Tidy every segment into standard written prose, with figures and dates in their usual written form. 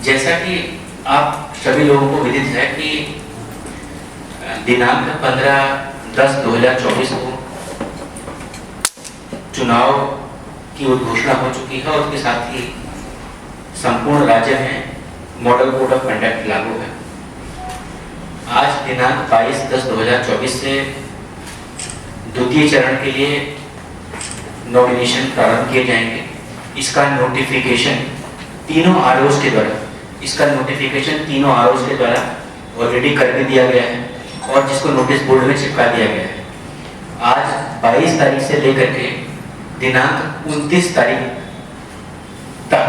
जैसा कि आप सभी लोगों को विदित है कि दिनांक 15/10/2024 को चुनाव की घोषणा हो चुकी है और उसके साथ ही संपूर्ण राज्य में मॉडल कोड ऑफ कंडक्ट लागू है। आज दिनांक 22/10/2024 से द्वितीय चरण के लिए नॉमिनेशन प्रारंभ किए जाएंगे। इसका नोटिफिकेशन तीनों आरओज के द्वारा ऑलरेडी कर भी दिया गया है और जिसको नोटिस बोर्ड में चिपका दिया गया है। आज 22 तारीख से लेकर के दिनांक 29 तारीख तक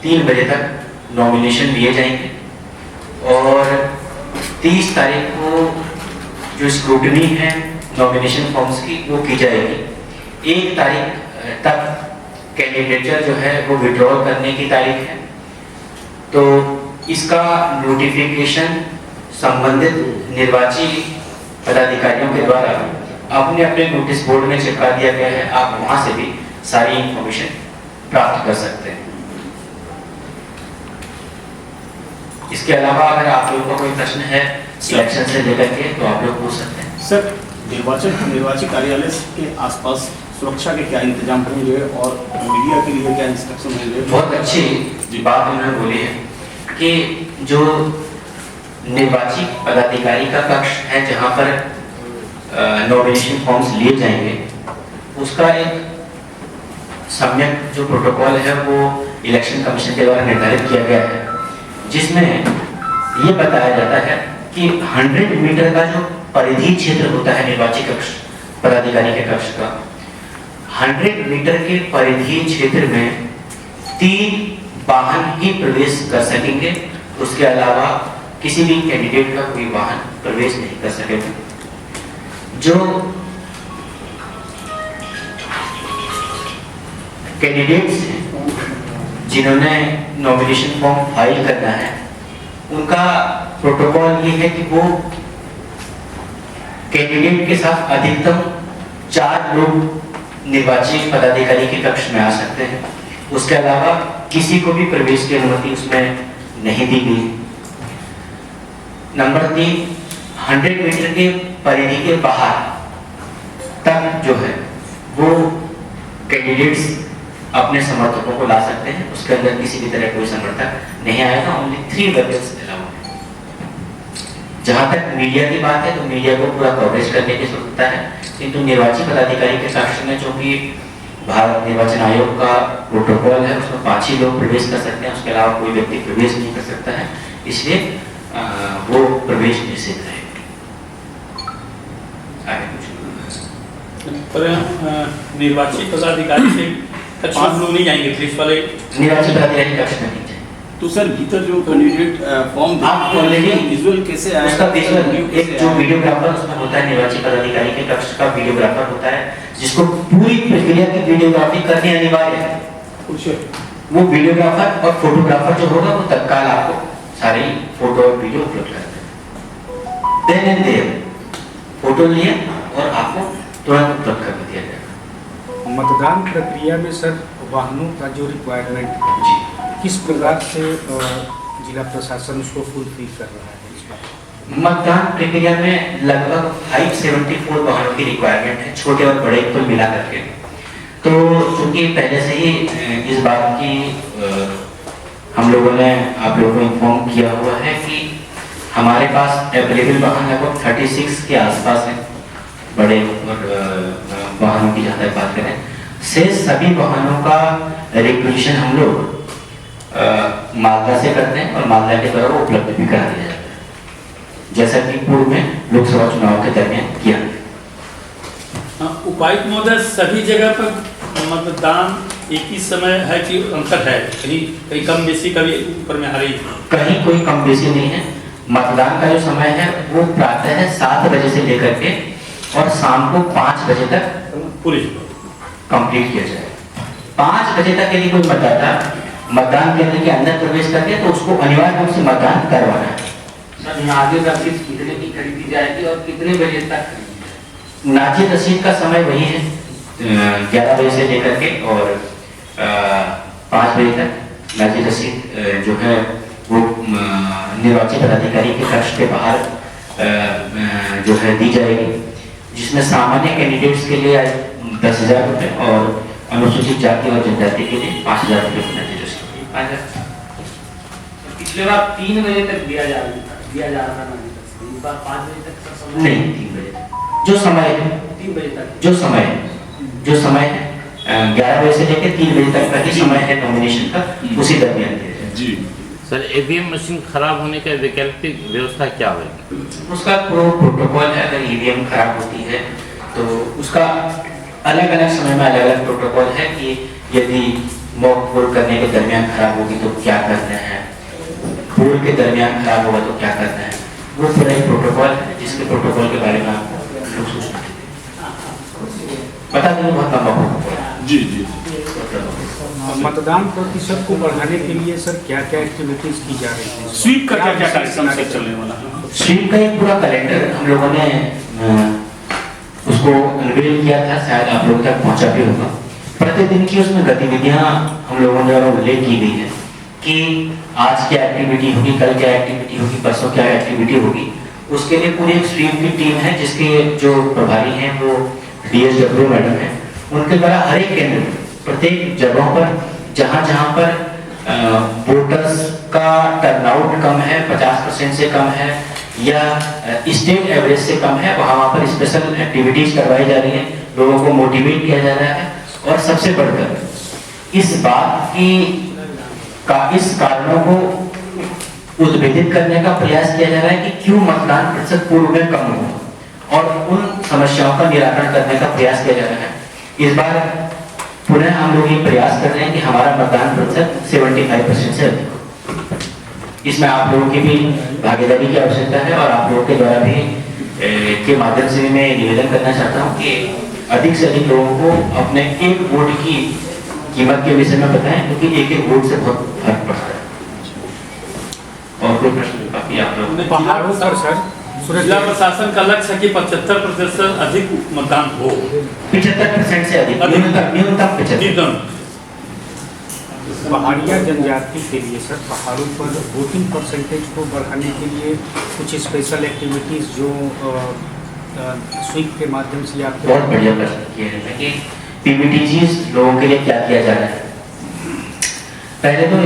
3 बजे तक नॉमिनेशन लिए जाएंगे और 30 तारीख को जो स्क्रूटनी है नॉमिनेशन फॉर्म्स की वो की जाएगी। 1 तारीख तक कैंडिडेचर जो है वो विड्रॉ करने की तारीख है। तो इसका नोटिफिकेशन संबंधित निर्वाची पदाधिकारियों के द्वारा अपने अपने नोटिस बोर्ड में चिपका दिया गया है। आप वहां से भी सारी इंफॉर्मेशन प्राप्त कर सकते हैं। इसके अलावा अगर आप लोगों का कोई प्रश्न है सिलेक्शन से लेकर के तो आप लोग पूछ सकते हैं। सर, निर्वाची कार्यालय के आसपास सुरक्षा के क्या इंतजाम होंगे और मीडिया के लिए क्या इंस्ट्रक्शन होंगे? बहुत अच्छी बात उन्होंने बोली है कि जो निर्वाची पदाधिकारी का कक्ष है जहां पर नॉमिनेशन फॉर्म्स लिए जाएंगे, उसका एक सम्यक जो प्रोटोकॉल है वो इलेक्शन कमीशन के द्वारा निर्धारित किया गया है, जिसमें ये बताया जाता है कि 100 मीटर का जो परिधि क्षेत्र होता है निर्वाची कक्ष पदाधिकारी के कक्ष का, 100 मीटर के परिधि क्षेत्र में 3 वाहन ही प्रवेश कर सकेंगे। उसके अलावा किसी भी कैंडिडेट का कोई वाहन प्रवेश नहीं कर सकेगा। जो कैंडिडेट्स हैं जिन्होंने नॉमिनेशन फॉर्म फाइल करना है, उनका प्रोटोकॉल ये है कि वो कैंडिडेट के साथ अधिकतम 4 लोग निर्वाची पदाधिकारी के कक्ष में आ सकते हैं। उसके अलावा किसी को भी प्रवेश की अनुमति उसमें नहीं दी गई। नंबर 3, 100 मीटर के परिधि के बाहर तक जो है वो कैंडिडेट्स अपने समर्थकों को ला सकते हैं। उसके अंदर किसी भी तरह कोई समर्थक नहीं आएगा। ओनली 3 वेहिकल्स अलाउड है। जहां तक मीडिया की बात है तो मीडिया को पूरा कवरेज करने की जरूरत है, किंतु निर्वाची पदाधिकारी के कक्ष में जो कि भारत निर्वाचन आयोग का प्रोटोकॉल है उसमें 5 ही लोग प्रवेश कर सकते हैं। उसके अलावा कोई व्यक्ति प्रवेश नहीं कर सकता है, इसलिए वो प्रवेश निषेध है। पर निर्वाची पदाधिकारी से कक्ष में लोग नहीं जाएंगे, पुलिस वाले निर्वाची पदाधिकारी कक्ष में नहीं जाएंगे। तो सर भीतर जो कैंडिडेट फॉर्म आप ऑलरेडी विजुअल कैसे आएगा? उसका विजुअल एक जो वीडियोग्राफर उसमें होता है, निर्वाची पदाधिकारी के कक्ष का वीडियोग्राफर होता है जिसको पूरी प्रक्रिया की वीडियोग्राफी करनी अनिवार्य है। वो वीडियोग्राफर और फोटोग्राफर जो होगा वो तत्काल आपको सारी फोटो और वीडियो अपलोड कर देगा। देन एंड देयर फोटो लिया और आपको तुरंत उपलब्ध कर दिया जाएगा। मतदान प्रक्रिया में सर वाहनों का जो रिक्वायरमेंट है किस प्रकार से जिला प्रशासन उसको फुलफिल कर रहा है? इस बार मतदान प्रक्रिया में लगभग 574 वाहनों की रिक्वायरमेंट है, छोटे और बड़े कुल मिला करके। तो चूंकि पहले से ही इस बात की हम लोगों ने आप लोगों को इन्फॉर्म किया हुआ है कि हमारे पास अवेलेबल वाहन लगभग 36 के आसपास है, बड़े और वाहनों की जहाँ तक बात करें से सभी वाहनों का रिक्विजिशन हम लोग मालदा से करते हैं और मालदा के द्वारा वो उपलब्ध भी करा दिया जाता है, जैसा कि पूर्व में लोकसभा चुनाव के दरमियान किया गया। उपायुक्त महोदय, सभी जगह पर मतदान एक ही समय है कि अंतर है? कहीं कम बेसी कभी ऊपर में आ रही है? कहीं कोई कम बेसी नहीं है। मतदान का जो समय है वो प्रातः 7 बजे से लेकर के और शाम को 5 बजे तक पूरी कंप्लीट किया जाएगा। 5 बजे तक यदि कोई मतदाता मतदान केंद्र के अंदर प्रवेश करते हैं तो उसको अनिवार्य रूप से मतदान करवाना है। सर, नाजिर रसीद कितने की खरीदी जाएगी और कितने बजे तक खरीदी जाएगी? नाजिर रसीद का समय वही है 11 बजे से लेकर के और 5 बजे तक नाजिर रसीद जो है वो निर्वाचित पदाधिकारी के कक्ष के बाहर जो है दी जाएगी, जिसमें सामान्य कैंडिडेट्स के लिए 10,000 रुपये और अनुसूचित जाति और जनजाति के लिए 5,000 रुपये की नाजिर रसीद। पिछले बार 3 बजे तक दिया जा रहा था नाजिर रसीद, इस बार 5 बजे तक का समय नहीं, 3 बजे तक जो समय है, 3 बजे तक जो समय है 11 बजे से लेकर 3 बजे तक का ही समय है नॉमिनेशन का, उसी दरमियान दिया जाए। जी सर, ईवीएम मशीन खराब होने का वैकल्पिक व्यवस्था क्या होगी? उसका प्रोटोकॉल है, अगर ईवीएम खराब होती है तो उसका अलग अलग समय में अलग अलग प्रोटोकॉल है कि यदि मॉक पोल करने के दरमियान खराब होगी तो क्या करना है, पोल के दरमियान खराब होगा तो क्या करना है, वो पूरा एक प्रोटोकॉल है जिसके प्रोटोकॉल के बारे में आपको लोग सूचना बता देंगे। बहुत लंबा प्रोटोकॉल है। जी जी मतदान प्रतिशत को बढ़ाने के लिए सर क्या क्या एक्टिविटीज की जा रही है? स्वीप का क्या क्या कार्यक्रम से चलने वाला है? स्वीप का एक पूरा कैलेंडर हम लोगों ने उसको अनवील किया था, शायद आप लोगों तक पहुंचा भी होगा। प्रतिदिन की उसमें गतिविधियां हम लोगों ने उल्लेख की गई है कि आज क्या एक्टिविटी होगी, कल क्या एक्टिविटी होगी, परसों क्या एक्टिविटी होगी। उसके लिए पूरी एक स्वीप की टीम है जिसके जो प्रभारी हैं वो DSW मैडम है। उनके द्वारा हर एक केंद्र, प्रत्येक जगहों पर जहां जहां पर वोटर्स का टर्नआउट कम है, 50% से कम है या स्टेट एवरेज से कम है, वहां पर स्पेशल एक्टिविटीज करवाई जा रही है, लोगों को मोटिवेट किया जा रहा है। और सबसे बढ़कर इस बात की इस कारणों को उद्भेदित करने का प्रयास किया जा रहा है कि क्यों मतदान प्रतिशत पूर्व में कम हुआ और उन समस्याओं का निराकरण करने का प्रयास किया जा रहा है। इस बार पुनः हम लोग ये प्रयास कर रहे हैं कि हमारा मतदान प्रतिशत 75% से अधिक हो। इसमें आप लोगों की भी भागीदारी की आवश्यकता है और आप लोगों के द्वारा भी के माध्यम से मैं निवेदन करना चाहता हूँ कि अधिक से अधिक लोगों को अपने एक वोट की कीमत के विषय में बताएं, क्योंकि एक एक वोट से बहुत फर्क पड़ता है। और कोई प्रश्न बाकी आप लोग? पहाड़ों पर सर जिला प्रशासन का लक्ष्य है कि 75% से अधिक मतदान हो, 75% से अधिक, न्यूनतम 75। पहाड़िया जनजाति के लिए सर पहाड़ों पर वोटिंग परसेंटेज को बढ़ाने के लिए कुछ स्पेशल एक्टिविटीज जो स्वीप के माध्यम से आप बहुत बढ़िया प्रश्न किया है कि PBTGs लोगों के लिए क्या किया जा रहा है। पहले तो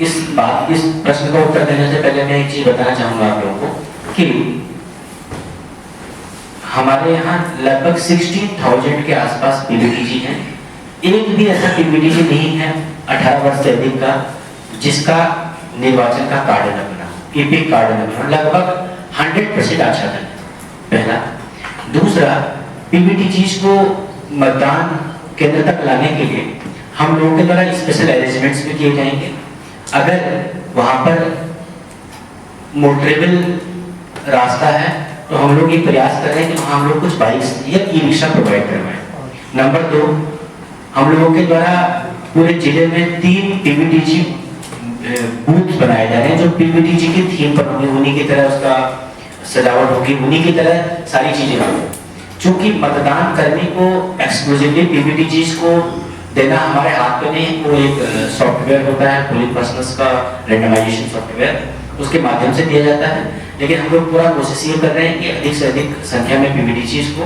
इस प्रश्न का उत्तर देने से पहले मैं एक चीज बताना चाहूंगा आप लोगों को कि हमारे यहाँ लगभग 16,000 के आसपास PBTG हैं। एक भी ऐसा PBTG नहीं है 18 वर्ष से अधिक का जिसका निर्वाचन का कार्ड न बना, EPIC कार्ड न बना। लगभग 100% आच्छादन है, पहला। दूसरा, PBTGs को मतदान केंद्र तक लाने के लिए हम लोगों के द्वारा स्पेशल अरेंजमेंट्स भी किए जाएंगे। अगर वहां पर मोटरेबल रास्ता है तो हम लोग ये प्रयास कर रहे हैं कि वहाँ हम लोग कुछ बाइक्स या ई-रिक्शा प्रोवाइड करवाएं। नंबर 2, हम लोगों के द्वारा पूरे जिले में 3 PBTG बूथ बनाए जा रहे हैं जो PBTG की थीम पर होंगे, उन्हीं की तरह उसका सजावट होगी, उन्हीं की तरह सारी चीजें होंगी। चूंकि मतदान कर्मी को एक्सक्लूसिवली PBTGs को देना हमारे हाथ में नहीं, वो एक सॉफ्टवेयर होता है पोलिंग पर्सनल्स का रेंडमाइजेशन सॉफ्टवेयर, उसके माध्यम से दिया जाता है। लेकिन हम लोग पूरा कोशिश ये कर रहे हैं कि अधिक से अधिक संख्या में PBTGs को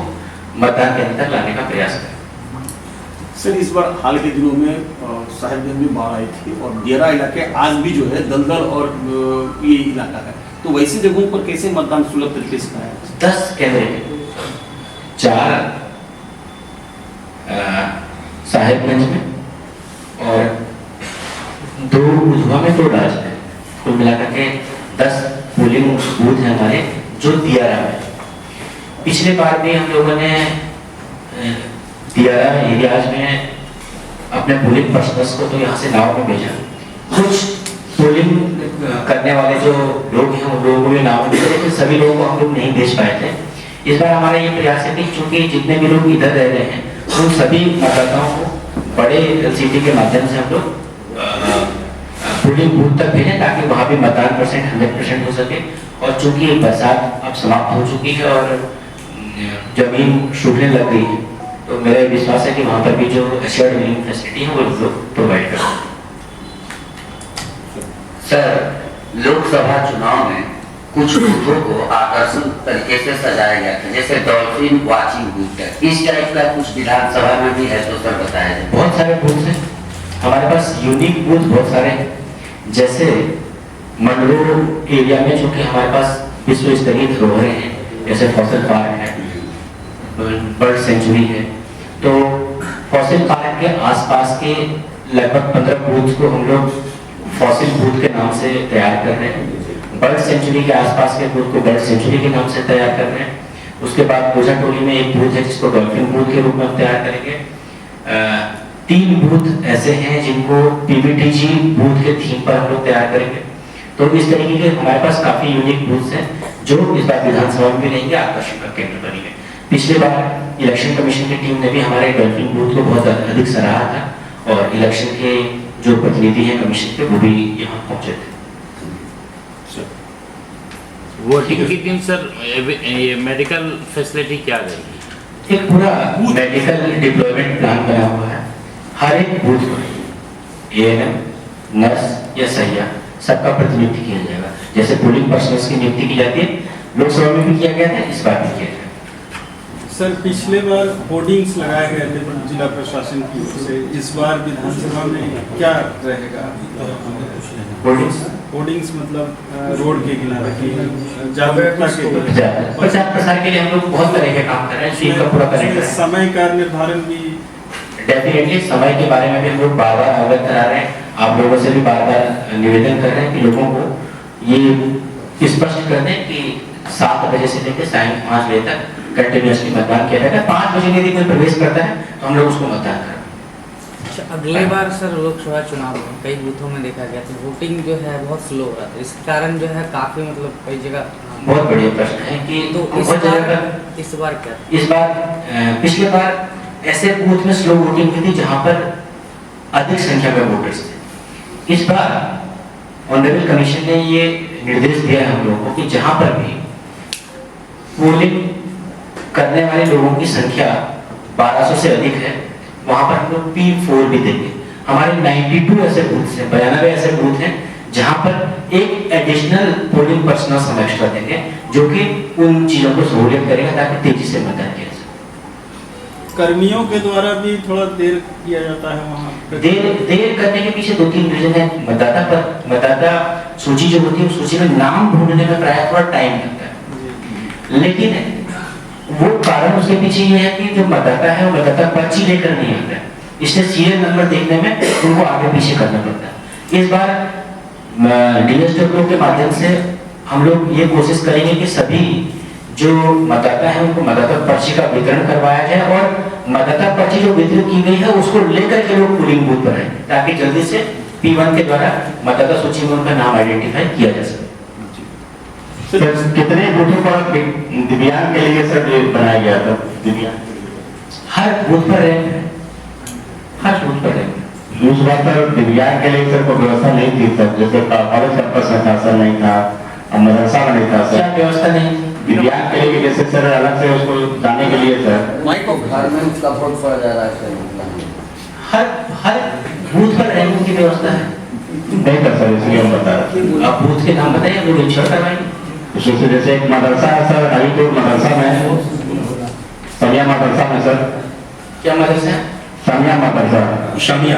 मतदान केंद्र तक लाने का प्रयास करें। सर, इस बार हाल के दिनों में साहिबगंज में बाढ़ आई थी और दियारा इलाके आज भी जो है दलदल और ये इलाका है, तो वैसी जगहों पर कैसे मतदान सुलभ तरीके से कराया? 10 केंद्र हैं, 4 साहिबगंज में और 2 उधवा में, 2 डाज में, कुल मिलाकर के 10 पोलिंग बूथ हैं हमारे जो दियारा में। पिछले बार भी हम लोगों ने दियारा एरियाज में अपने पोलिंग पर्सनल्स को तो यहाँ से नाव में भेजा। कुछ पोलिंग करने वाले जो लोग हैं उन लोगों को भी नाव में भेजा, लेकिन सभी लोगों को हम लोग नहीं भेज पाए थे। इस बार हमारा ये प्रयास है कि चूंकि जितने भी लोग इधर रह रहे हैं उन सभी मतदाताओं को बड़े LCT के माध्यम से हम लोग पोलिंग बूथ तक भेजें ताकि वहाँ भी मतदान परसेंट 100% हो सके। और चूंकि बरसात अब समाप्त हो चुकी है और जमीन सूखने लग गई है, तो मेरा विश्वास है कि वहाँ पर भी जो एश्योर्ड विलिंग फैसिलिटी है वो लोग प्रोवाइड करें। सर लोकसभा चुनाव में कुछ बूथों को आकर्षक तरीके से सजाया गया था, जैसे डॉल्फिन वाचिंग बूथ है, इस टाइप का कुछ विधानसभा में भी है तो सर बताया जाए। बहुत सारे बूथ हैं हमारे पास, यूनिक बूथ बहुत सारे हैं। जैसे मंडलो एरिया में जो कि हमारे पास विश्व स्तरीय धरोहरें हैं, जैसे फॉसिल पार्क है, बर्ड सेंचुरी है, तो फॉसिल पार्क के आसपास के लगभग 15 बूथ को हम लोग फॉसिल बूथ के नाम से तैयार कर रहे हैं। बर्ड सेंचुरी के आसपास के बूथ को बर्ड सेंचुरी के नाम से तैयार कर रहे हैं। उसके बाद ओझा टोली में एक बूथ है जिसको डॉल्फिन बूथ के रूप में हम तैयार करेंगे। 3 बूथ ऐसे हैं जिनको पीबीटीजी बूथ के थीम पर हम लोग तैयार करेंगे। तो इस तरीके के हमारे पास काफी यूनिक बूथ्स हैं जो इस बार विधानसभा में भी रहेंगे, आकर्षण का केंद्र बनेंगे। पिछले बार इलेक्शन कमीशन की टीम ने भी हमारे डॉल्फिन बूथ को बहुत अधिक सराहा था और इलेक्शन के जो प्रतिनिधि हैं कमीशन के वो भी यहाँ पहुंचे थे। वोटिंग के दिन सर ये मेडिकल फैसिलिटी क्या रहेगी? एक पूरा मेडिकल डिप्लॉयमेंट प्लान बना हुआ है। हर एक बूथ पर एएनएम, नर्स या सहिया सबका प्रतिनियुक्ति किया जाएगा। जैसे पोलिंग पर्सनल्स की नियुक्ति की जाती है, लोकसभा में भी किया गया था, इस बार भी किया जाएगा। सर पिछले बार होर्डिंग्स लगाए गए थे जिला प्रशासन की ओर से, इस बार विधानसभा में क्या रहेगा? होर्डिंग्स मतलब रोड के किनारे की जागरूकता के लिए, प्रचार प्रसार के लिए हम लोग बहुत तरह के काम कर रहे हैं। टीम का पूरा करेंगे। समय का निर्धारण भी डेफिनेटली समय के बारे में भी हम लोग बार बार अवगत करा रहे हैं। आप लोगों से भी बार बार निवेदन कर रहे हैं कि लोगों को ये स्पष्ट कर दें कि 7 बजे से लेकर सायं 5 बजे तक कंटिन्यूसली मतदान किया जाएगा। 5 बजे यदि कोई प्रवेश करता है तो हम लोग उसको मतदान करें। अगले बार सर लोकसभा चुनाव में कई बूथों में देखा गया तो वोटिंग जो है बहुत स्लो हो रहा था, इसके कारण जो है काफी मतलब कई जगह बहुत बढ़िया प्रश्न है कि तो इस बार क्या? इस बार पिछले बार ऐसे बूथ में स्लो वोटिंग हुई थी जहां पर अधिक संख्या में वोटर्स थे। इस बार ऑनरेबल कमीशन ने ये निर्देश दिया है हम लोगों को कि जहां पर भी पोलिंग करने वाले लोगों की संख्या 1200 से अधिक है वहां पर हम लोग P4 भी देंगे। हमारे 92 ऐसे बूथ हैं, 92 ऐसे बूथ हैं जहां पर एक एडिशनल पोलिंग पर्सनल हम एक्स्ट्रा देंगे जो कि उन चीजों को सहूलियत करेगा ताकि तेजी से मतदान किया जाए। कर्मियों के द्वारा भी थोड़ा देर किया जाता है वहाँ पे। देर करने के पीछे 2-3 रीजन है। मतदाता सूची जो होती है उस सूची में नाम ढूंढने में प्राय थोड़ा टाइम लगता है, लेकिन वो कारण उसके पीछे ये है कि जो मतदाता है वो मतदाता पर्ची लेकर नहीं आता है, इसलिए सीरियल नंबर देखने में उनको आगे पीछे करना पड़ता है। इस बार डीएसडब्ल्यू के माध्यम से हम लोग ये कोशिश करेंगे कि सभी जो मतदाता है उनको मतदाता पर्ची का वितरण करवाया जाए और मतदाता पर्ची जो वितरित की गई है उसको लेकर के लोग पोलिंग बूथ पर आए ताकि जल्दी से P1 के द्वारा मतदाता सूची में उनका नाम आइडेंटिफाई किया जा सके। सर कितने बूथों पर दिव्यांग के लिए सर बनाया गया था? दिव्यांग हर बूथ पर रहेंगे, हर बूथ पर रहेंगे। उस बात पर दिव्यांग के लिए सर कोई व्यवस्था नहीं थी सर, जैसे कॉलेज कैंपस में था सर नहीं था, मदरसा में नहीं था सर। क्या व्यवस्था नहीं? दिव्यांग के लिए जैसे सर अलग से उसको जाने के लिए सर गारमेंट्स का बहुत फर्क आ रहा है। हर बूथ पर रहने की व्यवस्था है। नहीं था सर, इसलिए हम बता रहे हैं। आप बूथ के नाम बताइए, हम लोग इंश्योर करवाएंगे। उसमें जैसे एक मदरसा है सर, हरीपुर मदरसा में, समिया मदरसा में सर। क्या मदरसा है? समिया मदरसा। शमिया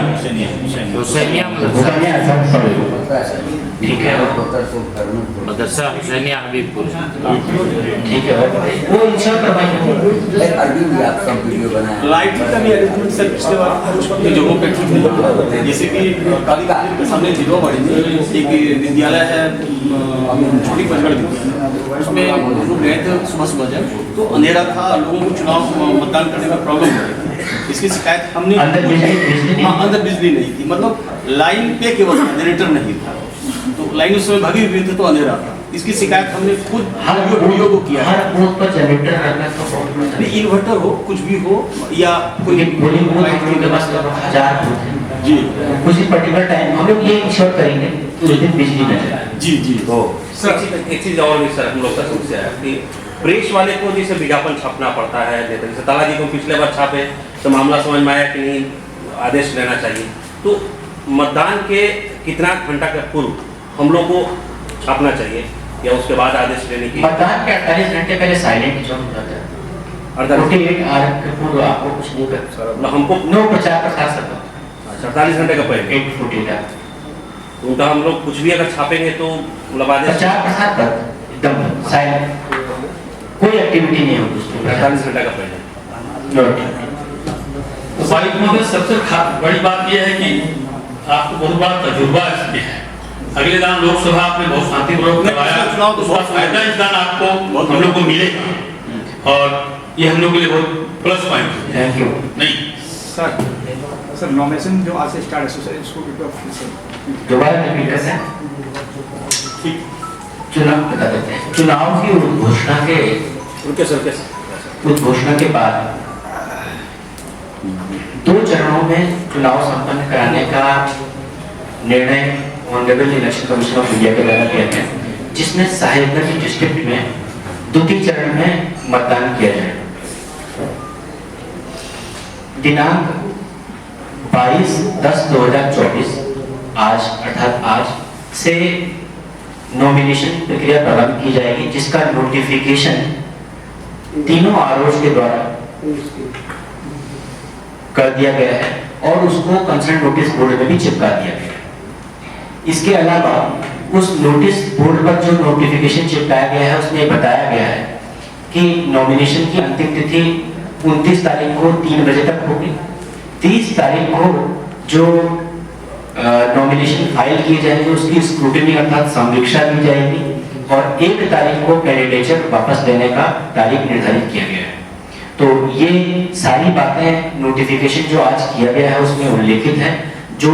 हुसैनिया सर, सॉरी। ठीक है, मदरसा हुसैनिया हबीबपुर। ठीक है, वो इंश्योर करवाएंगे। अरबी भी आप सब वीडियो बनाए। लाइटिंग का भी अरेंजमेंट सर पिछले बार कुछ जगहों पे ठीक नहीं, जैसे कि काली मंदिर के सामने जिलोवाड़ी में एक विद्यालय है, छोटी पचगढ़ विद्यालय, उसमें हम लोग गए थे सुबह जब तो अंधेरा था, लोगों को चुनाव मतदान करने में प्रॉब्लम हो रही थी। इसकी शिकायत हमने अंदर बिजली नहीं थी, मतलब लाइन पे केवल जनरेटर नहीं था, तो लाइन उस समय भगी हुई थी तो अंधेरा था। इसकी शिकायत हमने खुद वीडियो को किया। हर बूथ पर जनरेटर रखना तो बहुत इन्वर्टर हो, कुछ भी हो, या कोई पोलिंग बूथ हम लोग के पास 1000 बूथ है जी, कुछ ही पर्टिकुलर टाइम हम लोग ये इंश्योर करेंगे कि उस दिन बिजली न जाए। जी जी। सर एक चीज़ और भी सर हम लोग का समस्या है कि प्रेस वाले को जैसे विज्ञापन छापना पड़ता है, जैसे तालाजी को पिछले बार छापे तो मामला समझ में आया कि नहीं आदेश लेना चाहिए, तो मतदान के कितना घंटा के पूर्व हम लोग को छापना चाहिए या उसके बाद आदेश लेने की? मतदान के 48 घंटे पहले साइलेंट जोन हो जाता है। 48 आवर के पूर्व आपको कुछ नहीं कर सकते। हमको नो प्रचार प्रसार सब 48 घंटे का पहले 8:48 उनका हम लोग कुछ भी अगर छापेंगे तो मतलब आदेश प्रचार प्रसार पर एकदम साइलेंट, कोई एक्टिविटी नहीं होगी उसमें 48 घंटे का पहले। उपायुक्त महोदय, सबसे बड़ी बात यह है कि आपको बहुत बड़ा तजुर्बा इसमें है। अगले दान लोकसभा आपने बहुत शांतिपूर्वक करवाया, उसका फायदा इस दान आपको हम लोग को मिलेगा और ये हम लोग के लिए बहुत प्लस पॉइंट है। Thank you. नहीं सर नॉमिनेशन जो आज से स्टार्ट है इसको दोबारा रिपीट करते हैं। चुनाव बता देते हैं। चुनाव की उद्घोषणा के उद्घोषणा के बाद 2 चरणों में चुनाव संपन्न कराने का निर्णय honourable election commission of India के द्वारा किया गया, जिसमें साहिबगंज डिस्ट्रिक्ट में द्वितीय चरण में मतदान किया जाएगा। दिनांक 22/10/2024 आज अर्थात आज से नॉमिनेशन प्रक्रिया प्रारंभ की जाएगी, जिसका नोटिफिकेशन तीनों आरोप के द्वारा कर दिया गया है और उसको कंसर्न नोटिस बोर्ड में भी चिपका दिया गया है। इसके अलावा उस नोटिस बोर्ड पर जो नोटिफिकेशन चिपकाया गया है उसमें बताया गया है कि नॉमिनेशन की अंतिम तिथि 29 तारीख को 3 बजे तक होगी। 30 तारीख को जो नॉमिनेशन फाइल किए जाएंगे उसकी स्क्रूटिनी अर्थात संवीक्षा की जाएगी और 1 तारीख को कैंडिडेचर वापस देने का तारीख निर्धारित किया गया है। तो ये सारी बातें नोटिफिकेशन जो आज किया गया है उसमें उल्लेखित है। जो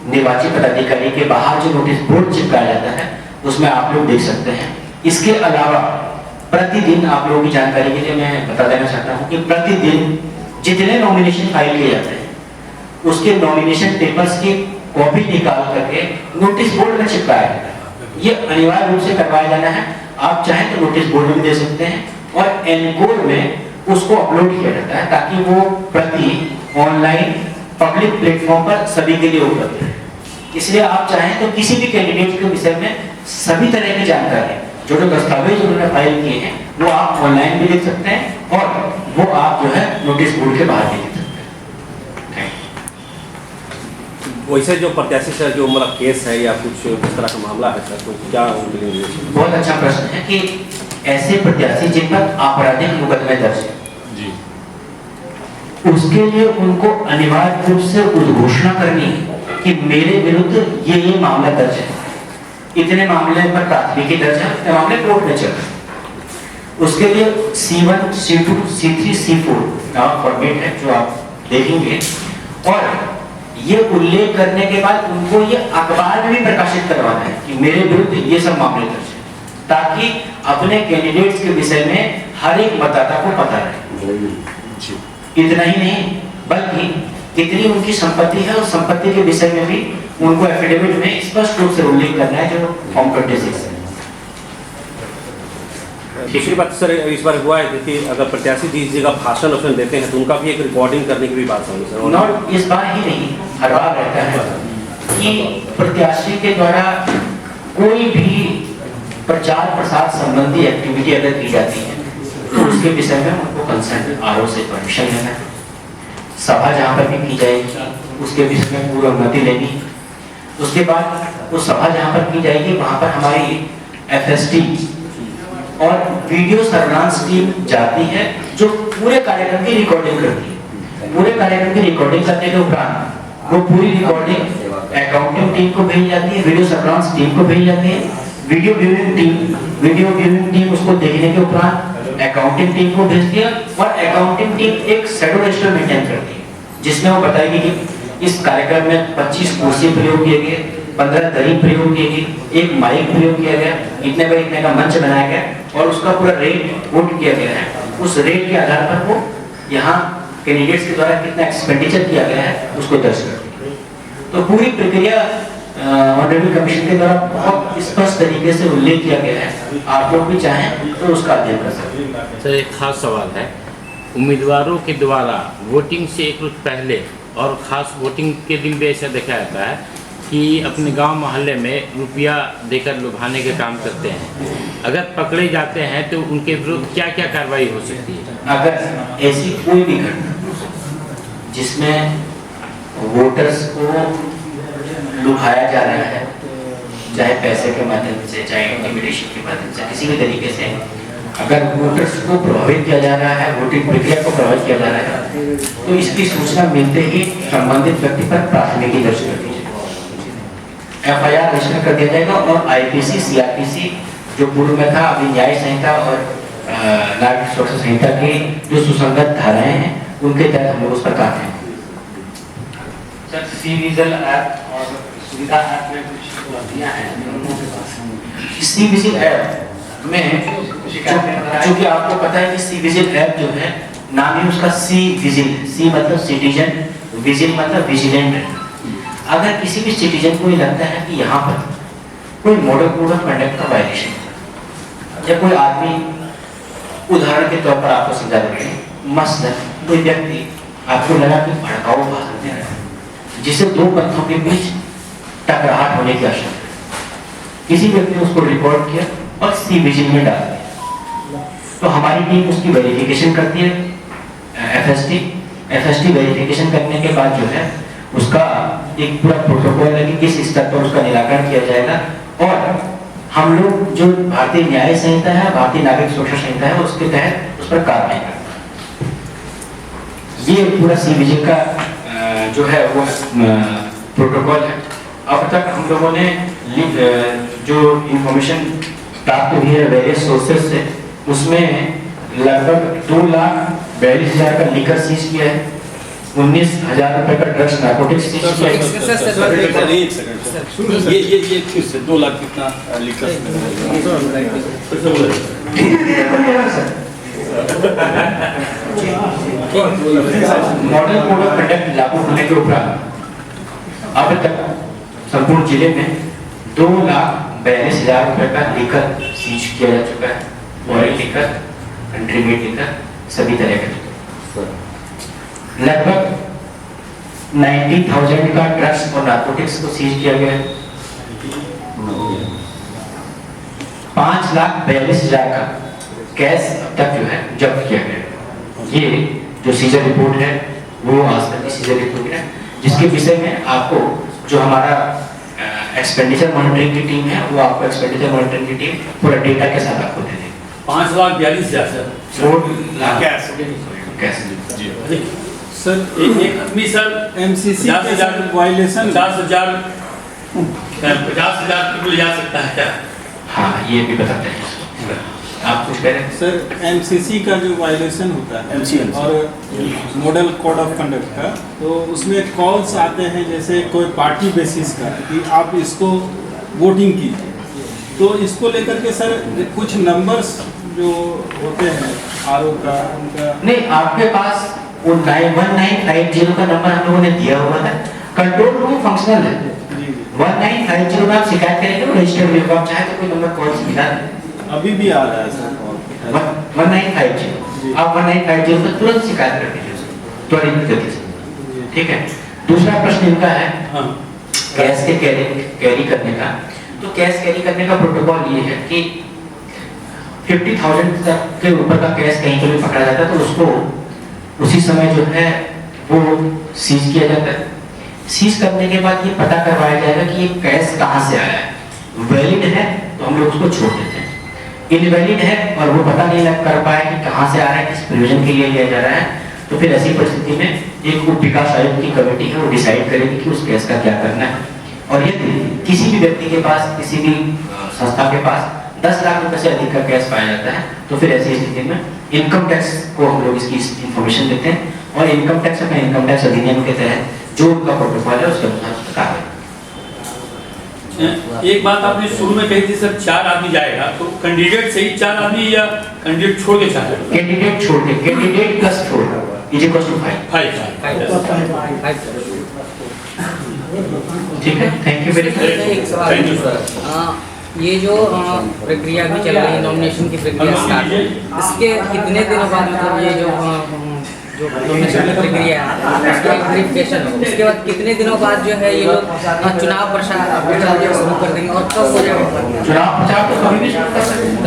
निर्वाचित पदाधिकारी के बाहर जो नोटिस बोर्ड चिपकाया जाता है उसमें आप लोग देख सकते हैं। इसके अलावा प्रतिदिन आप लोगों की जानकारी के लिए मैं बता देना चाहता हूँ कि प्रतिदिन जितने नॉमिनेशन फाइल किए जाते हैं उसके नॉमिनेशन पेपर्स की कॉपी निकाल करके नोटिस बोर्ड में चिपकाया जाता है। ये अनिवार्य रूप से करवाया जाना है। आप चाहें तो नोटिस बोर्ड में दे सकते हैं और एनकोड में उसको अपलोड किया जाता है ताकि वो प्रति ऑनलाइन पब्लिक प्लेटफॉर्म पर सभी के लिए उपलब्ध है। इसलिए आप चाहें तो किसी भी कैंडिडेट के विषय में सभी तरह की जानकारी जो दस्तावेज उन्होंने फाइल किए हैं वो आप ऑनलाइन भी देख सकते हैं और वो आप जो है नोटिस बोर्ड के बाहर भी देख सकते हैं। वैसे जो प्रत्याशी से जो मतलब केस है या कुछ इस तरह का मामला है सर, तो क्या मिलेंगे? बहुत अच्छा प्रश्न है कि ऐसे प्रत्याशी जिन पर आपराधिक मुकदमे दर्ज है उसके लिए उनको अनिवार्य रूप से उद्घोषणा करनी है कि मेरे विरुद्ध ये मामला दर्ज है, इतने मामले पर प्राथमिकी दर्ज है, इतने मामले कोर्ट में चल रहे हैं। उसके लिए C1, C2, C3, C4 नाम फॉर्मेट है जो आप देखेंगे और ये उल्लेख करने के बाद उनको ये अखबार में भी प्रकाशित करवाना है कि मेरे विरुद्ध ये सब मामले दर्ज है, ताकि अपने कैंडिडेट्स के विषय में हर एक मतदाता को पता रहे। इतना ही नहीं बल्कि कितनी उनकी संपत्ति है और संपत्ति के विषय में भी उनको एफिडेविट में स्पष्ट रूप से उल्लेख करना है जो फॉर्म 26 है। दूसरी बात सर इस बार हुआ है कि अगर प्रत्याशी जिस जगह भाषण वाषण देते हैं तो उनका भी एक रिकॉर्डिंग करने की भी बात होगी सर। नॉट इस बार ही नहीं, हर बार रहता है कि प्रत्याशी के द्वारा कोई भी प्रचार प्रसार संबंधी एक्टिविटी अगर की जाती है तो उसके विषय में उनको कंसर्न आरओ से परमिशन लेना है। सभा जहाँ पर भी की जाएगी उसके विषय में पूर्व अनुमति लेनी। उसके बाद वो सभा जहाँ पर की जाएगी वहाँ पर हमारी FST और वीडियो सर्विलांस टीम जाती है जो पूरे कार्यक्रम की रिकॉर्डिंग करती है। पूरे कार्यक्रम की रिकॉर्डिंग करने के उपरांत वो पूरी रिकॉर्डिंग अकाउंटिंग टीम को भेजी जाती है, वीडियो सर्विलांस टीम को भेजी जाती है, वीडियो व्यूइंग टीम उसको देखने के उपरांत अकाउंटिंग टीम को भेजती है और अकाउंटिंग टीम एक शेड्यूल रजिस्टर मेंटेन करती है जिसमें वो बताएगी कि इस कार्यक्रम में 25 कुर्सी प्रयोग किए गए, 15 दरी प्रयोग किए गए, 1 माइक प्रयोग किया गया, इतने बार इतने का मंच बनाया गया और उसका पूरा रेट नोट किया गया है। उस रेट के आधार पर वो यहाँ कैंडिडेट्स के द्वारा कितना एक्सपेंडिचर किया गया है उसको दर्ज करती है। तो पूरी प्रक्रिया ऑनरेबल कमीशन के द्वारा बहुत स्पष्ट तरीके से उल्लेख किया गया है। आप लोग भी चाहें तो उसका अध्ययन कर सकते हैं। सर एक खास सवाल है, उम्मीदवारों के द्वारा वोटिंग से एक रोज पहले और खास वोटिंग के दिन भी ऐसा देखा जाता है कि अपने गांव मोहल्ले में रुपया देकर लुभाने के काम करते हैं, अगर पकड़े जाते हैं तो उनके विरुद्ध क्या क्या कार्रवाई हो सकती है? अगर ऐसी कोई भी घटना जिसमें वोटर्स को लुभाया जा रहा है, चाहे पैसे के माध्यम से, चाहे इंटिमिडेशन के माध्यम से, किसी भी तरीके से अगर वोटर्स को प्रभावित किया जा रहा है, वोटिंग प्रक्रिया को प्रभावित किया जा रहा है, तो इसकी सूचना मिलते ही संबंधित व्यक्ति पर प्राथमिकी दर्ज कर दी जाएगी, FIR रजिस्टर कर दिया जाएगा। और IPC CRPC जो पूर्व में था, अभी न्याय संहिता और नागरिक सुरक्षा संहिता की जो सुसंगत धाराएं हैं उनके तहत हम लोग उस पर काम करेंगे। सर सी-विजिल ऐप और सुविधा ऐप में कुछ उपलब्धियां हैं लोगों के पास। सी-विजिल ऐप में चूंकि आपको पता है कि सी-विजिल ऐप जो है, नाम ही उसका सी-विजिल, सी मतलब सिटीजन, विजिल मतलब विजिलेंट है। अगर किसी भी सिटीजन को ये लगता है कि यहाँ पर कोई मॉडल कोड ऑफ कंडक्ट का वायलेशन है, या कोई आदमी, उदाहरण के तौर पर आपको समझा देते हैं, मसलन कोई व्यक्ति आपको लगा कि भड़काऊ भाषण दे रहा है जिससे दो पंथों के बीच टकराहट होने की आशंका है, किसी व्यक्ति ने उसको रिकॉर्ड किया और सी-विजिल में डाल दिया, तो हमारी टीम उसकी वेरिफिकेशन करती है, FST वेरिफिकेशन करने के बाद जो है उसका एक पूरा प्रोटोकॉल है कि किस स्तर पर उसका निराकरण किया जाएगा, और हम लोग जो भारतीय न्याय संहिता है, भारतीय नागरिक सुरक्षा संहिता है, उसके तहत उस पर कार्रवाई करते हैं। ये पूरा सी-विजिल का जो है वो प्रोटोकॉल है। अब तक हम लोगों ने जो इंफॉर्मेशन प्राप्त हुई है वेरियस सोर्सेज से, उसमें लगभग 2,42,000 का लिकर सीज किया है, 19,000 रुपए का ड्रग्स नार्कोटिक्स सीज किया है। ये फिर से 2 लाख कितना liquor model code of conduct लागू होने के उपरांत अब तक संपूर्ण जिले में 2,42,000 रुपए का लिकर सीज किया जा चुका है, foreign liquor, country made liquor, सभी तरह के। लगभग 90,000 का ड्रग्स और नार्कोटिक्स को सीज किया गया है। 5,42,000 का कैश अब तक जो है जब्त किया गया। ये जो सीजर रिपोर्ट है वो आज तक की सीजर रिपोर्ट है, जिसके विषय में आपको जो हमारा एक्सपेंडिचर मॉनिटरिंग की टीम है, वो आपको एक्सपेंडिचर मॉनिटरिंग की टीम पूरा डेटा के साथ आपको दे देगी। 5,42,000 सर एक आदमी सर MCC वायलेशन 50,000 ले जा सकता है क्या? हाँ, ये भी बताते हैं। आप कुछ कह रहे हैं सर? MCC का जो वायलेशन होता है और मॉडल कोड ऑफ कंडक्ट का, तो उसमें कॉल्स आते हैं जैसे कोई पार्टी बेसिस का कि आप इसको वोटिंग कीजिए, तो इसको लेकर के सर कुछ नंबर्स जो होते हैं RO का, उनका नहीं, आपके पास वो 1950 का नंबर हम लोगों ने दिया हुआ है, कंट्रोल रूम फंक्शनल है। 1950 में आप शिकायत करेंगे तो रजिस्टर्ड होगा, आप चाहे तो कोई नंबर कॉल से मिला दें। अभी भी आ रहा है सर 1950, आप 1950 पर तुरंत शिकायत कर दीजिए त्वरित गति से, ठीक है। दूसरा प्रश्न इनका है कैश के कैरी करने का। तो कैश कैरी करने का प्रोटोकॉल ये है कि 50,000 तक के ऊपर का कैश कहीं पर भी पकड़ा जाता है तो उसको उसी समय जो है वो सीज किया जाता है। सीज करने के बाद ये पता करवाया जाएगा कि ये कैश कहाँ से आया है। वैलिड है तो हम लोग उसको छोड़ देते हैं, इनवैलिड है और वो पता नहीं लग कर पाए कि कहाँ से आ रहा है, किस प्रयोजन के लिए लिया जा रहा है, तो फिर ऐसी परिस्थिति में एक उप विकास आयोग की कमेटी है, वो डिसाइड करेगी कि उस केस का क्या करना है। और यदि किसी भी व्यक्ति के पास, किसी भी संस्था के पास 10 लाख रुपए से अधिक का कैश पाया जाता है तो फिर ऐसी स्थिति में इनकम टैक्स को हम लोग इसकी इंफॉर्मेशन देते हैं और इनकम टैक्स अपने इनकम टैक्स अधिनियम के तहत जो उनका प्रोटोकॉल है उसके अनुसार कार्रवाई। एक बात आपने शुरू में कही थी सर, 4 आदमी जाएगा, तो कैंडिडेट से ही 4 आदमी या कैंडिडेट छोड़ के 4? कैंडिडेट छोड़ के, candidate plus 4 is equal to 5। ठीक है, thank you very much. Thank you sir. ये जो प्रक्रिया भी चल रही है, नॉमिनेशन की प्रक्रिया स्टार्ट है, इसके कितने दिनों बाद मतलब ये जो जो प्रक्रिया है उसका वेरिफिकेशन हो, उसके बाद कितने दिनों बाद जो है ये लोग चुनाव प्रचार जो शुरू कर देंगे और कब हो जाएगा? चुनाव प्रचार तो कभी भी शुरू कर सकते हैं।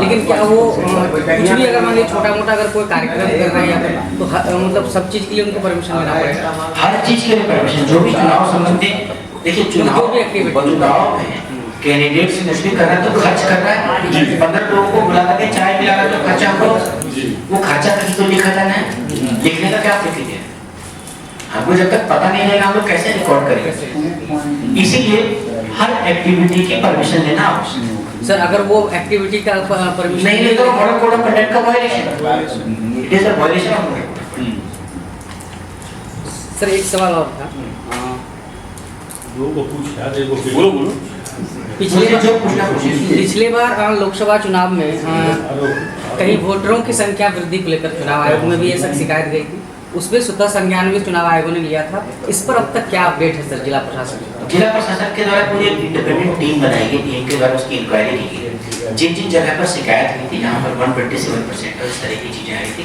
लेकिन क्या वो कुछ भी अगर मान लीजिए छोटा मोटा अगर कोई कार्यक्रम कर रहे हैं तो मतलब सब चीज़ के लिए उनको परमिशन लेना पड़ेगा? हर चीज के लिए परमिशन, जो भी चुनाव संबंधी, देखिए चुनाव भी एक्टिविटी चुनाव में कैंडिडेट से मुश्किल कर रहा है तो खर्च कर रहा है। 15 लोगों को बुला के चाय पिला रहा है तो खर्चा हमको, वो खर्चा कहीं तो लिखा था ना, लिखने का क्या फिक्र है हमको? जब तक पता नहीं रहेगा हम लोग कैसे रिकॉर्ड करेंगे? इसीलिए हर एक्टिविटी की परमिशन लेना आवश्यक है। सर अगर वो एक्टिविटी का परमिशन नहीं ले तो मॉडल कोड ऑफ कंडक्ट का violation, it is a violation of model. Sir एक सवाल और था, बोलो पिछले बार लोकसभा चुनाव में कहीं वोटरों की संख्या वृद्धि को लेकर चुनाव आयोग में भी ये सब शिकायत गई थी, उसमें स्वतः संज्ञान भी चुनाव आयोग ने लिया था। इस पर अब तक क्या अपडेट है सर जिला प्रशासन? जिला प्रशासन के द्वारा पूरी एक इंडिपेंडेंट टीम बनाई गई, टीम के द्वारा उसकी इंक्वायरी की गई। जिन जिन जगह पर शिकायत हुई थी, जहाँ पर 127% और इस तरह की चीजें आई थी,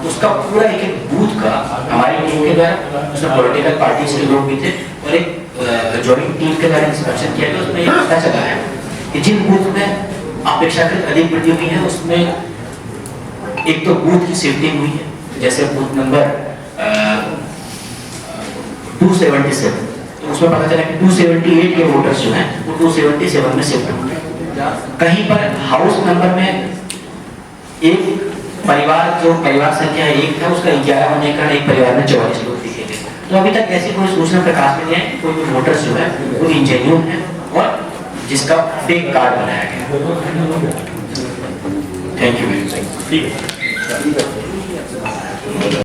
उसका पूरा एक एक बूथ का हमारी टीम के द्वारा, उसमें पॉलिटिकल पार्टी के लोग भी थे और एक ज्वाइंट टीम के द्वारा इंस्पेक्शन किया गया। उसमें ये पता चला है कि जिन बूथ में अपेक्षाकृत अधिक वृद्धि हुई है उसमें एक तो बूथ की शिफ्टिंग हुई है, जैसे बूथ नंबर 277, तो उसमें पता चला कि 278 के वोटर्स जो हैं वो 277 में शिफ्ट हो गए। कहीं पर हाउस नंबर में एक परिवार, जो परिवार संख्या 1 था, उसका 11 होने का एक परिवार में 44 लोग दिखे गए। तो अभी तक ऐसी कोई सूचना प्रकाश में नहीं है, कोई भी वोटर्स जो है वो इंजेन्यून है और जिसका फेक कार्ड बनाया गया। Thank you very much.